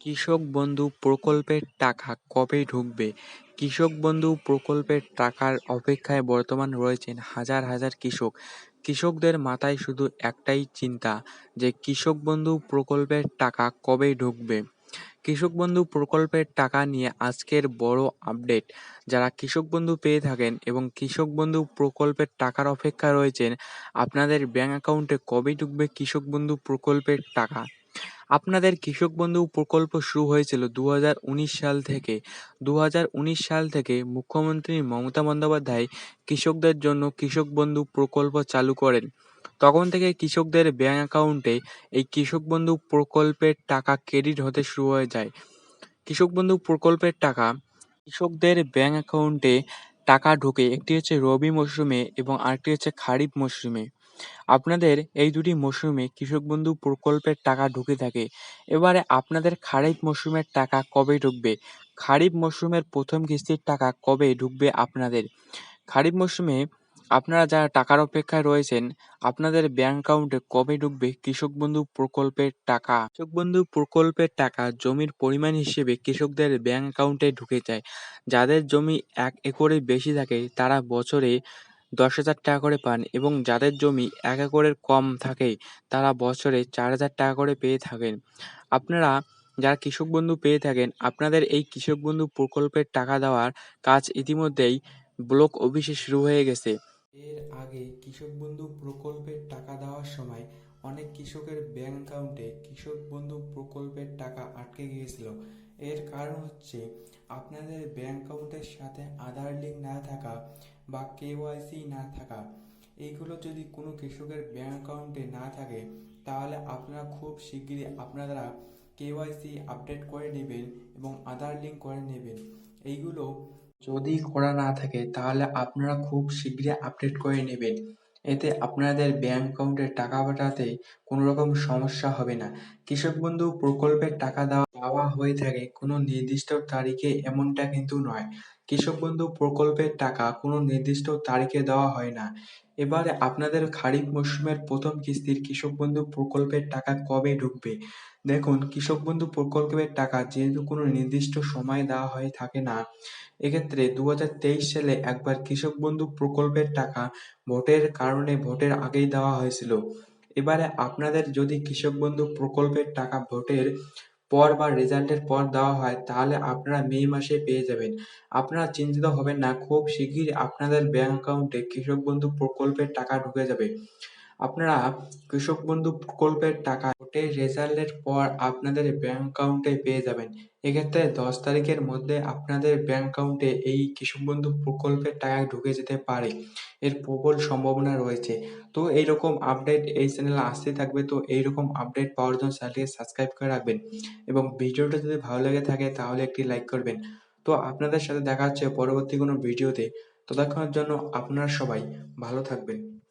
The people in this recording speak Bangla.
কৃষক বন্ধু প্রকল্পের টাকা কবে ঢুকবে? কৃষক বন্ধু প্রকল্পের টাকার অপেক্ষায় বর্তমান রয়েছেন হাজার হাজার কৃষক। কৃষকদের মাথায় শুধু একটাই চিন্তা যে কৃষক বন্ধু প্রকল্পের টাকা কবে ঢুকবে। কৃষক বন্ধু প্রকল্পের টাকা নিয়ে আজকের বড় আপডেট। যারা কৃষক বন্ধু পেয়ে থাকেন এবং কৃষক বন্ধু প্রকল্পের টাকার অপেক্ষায় রয়েছেন, আপনাদের ব্যাংক অ্যাকাউন্টে কবে ঢুকবে কৃষক বন্ধু প্রকল্পের টাকা? আপনাদের কৃষক বন্ধু প্রকল্প শুরু হয়েছিল ২০১৯ সাল থেকে। ২০১৯ সাল থেকে মুখ্যমন্ত্রী মমতা বন্দ্যোপাধ্যায় কৃষকদের জন্য কৃষক বন্ধু প্রকল্প চালু করেন। তখন থেকে কৃষকদের ব্যাংক অ্যাকাউন্টে এই কৃষক বন্ধু প্রকল্পের টাকা ক্রেডিট হতে শুরু হয়ে যায়। কৃষক বন্ধু প্রকল্পের টাকা কৃষকদের ব্যাংক অ্যাকাউন্টে টাকা ঢোকে, একটি হচ্ছে রবি মরশুমে এবং আরেকটি হচ্ছে খারিফ মরশুমে। আপনাদের এই দুটি মরশুমে কৃষক বন্ধু প্রকল্পের টাকা ঢুকে থাকে। এবারে আপনাদের খারিফ মরশুমের টাকা কবে ঢুকবে? খারিফ মরশুমের প্রথম কিস্তির টাকা কবে ঢুকবে আপনাদের? খারিফ মরশুমে আপনারা যারা টাকার অপেক্ষায় রয়েছেন, আপনাদের ব্যাংক অ্যাকাউন্টে কবে ঢুকবে কৃষক বন্ধু প্রকল্পের টাকা? কৃষক বন্ধু প্রকল্পের টাকা জমির পরিমাণ হিসেবে কৃষকদের ব্যাংক অ্যাকাউন্টে ঢুকে যায়। যাদের জমি ১ একরের বেশি থাকে তারা বছরে ১০,০০০ টাকা করে পান এবং যাদের জমি ১ একরের কম থাকে তারা বছরে ৪,০০০ টাকা করে পেয়ে থাকেন। আপনারা যারা কৃষক বন্ধু পেয়ে থাকেন, আপনাদের এই কৃষক বন্ধু প্রকল্পের টাকা দেওয়ার কাজ ইতিমধ্যেই ব্লক অফিসে শুরু হয়ে গেছে। এর আগে কৃষক বন্ধু প্রকল্পের টাকা দেওয়ার সময় অনেক কৃষকের ব্যাংক অ্যাকাউন্টে কৃষক বন্ধু প্রকল্পের টাকা আটকে গিয়েছিল। এর কারণ হচ্ছে আপনাদের ব্যাংক অ্যাকাউন্টের সাথে আধার লিঙ্ক না থাকা বা কেওয়াইসি না থাকা। এইগুলো যদি কোনো কৃষকের ব্যাংক অ্যাকাউন্টে না থাকে তাহলে আপনারা খুব শিগগিরই আপনারা কেওয়াইসি আপডেট করে নেবেন এবং আধার লিঙ্ক করে নেবেন। এইগুলো যদি করা না থাকে তাহলে আপনারা খুব শীঘ্রই আপডেট করে নেবেন। এতে আপনাদের ব্যাংক অ্যাকাউন্টে টাকা পাঠাতে কোনো রকম সমস্যা হবে না। কৃষক বন্ধু প্রকল্পের টাকা দেওয়া হয়ে থাকে কোনো নির্দিষ্ট তারিখে, এমনটা কিন্তু নয়। কৃষক বন্ধু প্রকল্পের টাকা কোনো নির্দিষ্ট তারিখে দেওয়া হয় না। এবারে আপনাদের খারিফ মরশুমের প্রথম কিস্তির কৃষক বন্ধু প্রকল্পের টাকা কবে ঢুকবে? দেখুন, কৃষক বন্ধু প্রকল্পের টাকা যেহেতু কোনো নির্দিষ্ট সময় দেওয়া হয়ে থাকে না, এক্ষেত্রে ২০২৩ সালে একবার কৃষক বন্ধু প্রকল্পের টাকা ভোটের কারণে ভোটের আগেই দেওয়া হয়েছিল। এবারে আপনাদের যদি কৃষক বন্ধু প্রকল্পের টাকা ভোটের পর বা রেজাল্টের পর দেওয়া হয় তাহলে আপনারা মে মাসে পেয়ে যাবেন। আপনারা চিন্তিত হবেন না, খুব শিগগিরই আপনাদের ব্যাংক অ্যাকাউন্টে কৃষক বন্ধু প্রকল্পের টাকা ঢুকে যাবে। আপনারা কৃষক বন্ধু প্রকল্পের টাকা ভোটের রেজাল্টের পর আপনাদের ব্যাংক অ্যাকাউন্টে পেয়ে যাবেন। এক্ষেত্রে ১০ তারিখের মধ্যে আপনাদের ব্যাংক অ্যাকাউন্টে এই কৃষক বন্ধু প্রকল্পের টাকা ঢুকে যেতে পারে। এর প্রবল সম্ভাবনা রয়েছে। তো এইরকম আপডেট এই চ্যানেলে আসতে থাকবে। তো এইরকম আপডেট পাওয়ার জন্য চ্যানেলটিকে সাবস্ক্রাইব করে রাখবেন এবং ভিডিওটা যদি ভালো লেগে থাকে তাহলে একটি লাইক করবেন। তো আপনাদের সাথে দেখা হচ্ছে পরবর্তী কোনো ভিডিওতে। ততক্ষণের জন্য আপনারা সবাই ভালো থাকবেন।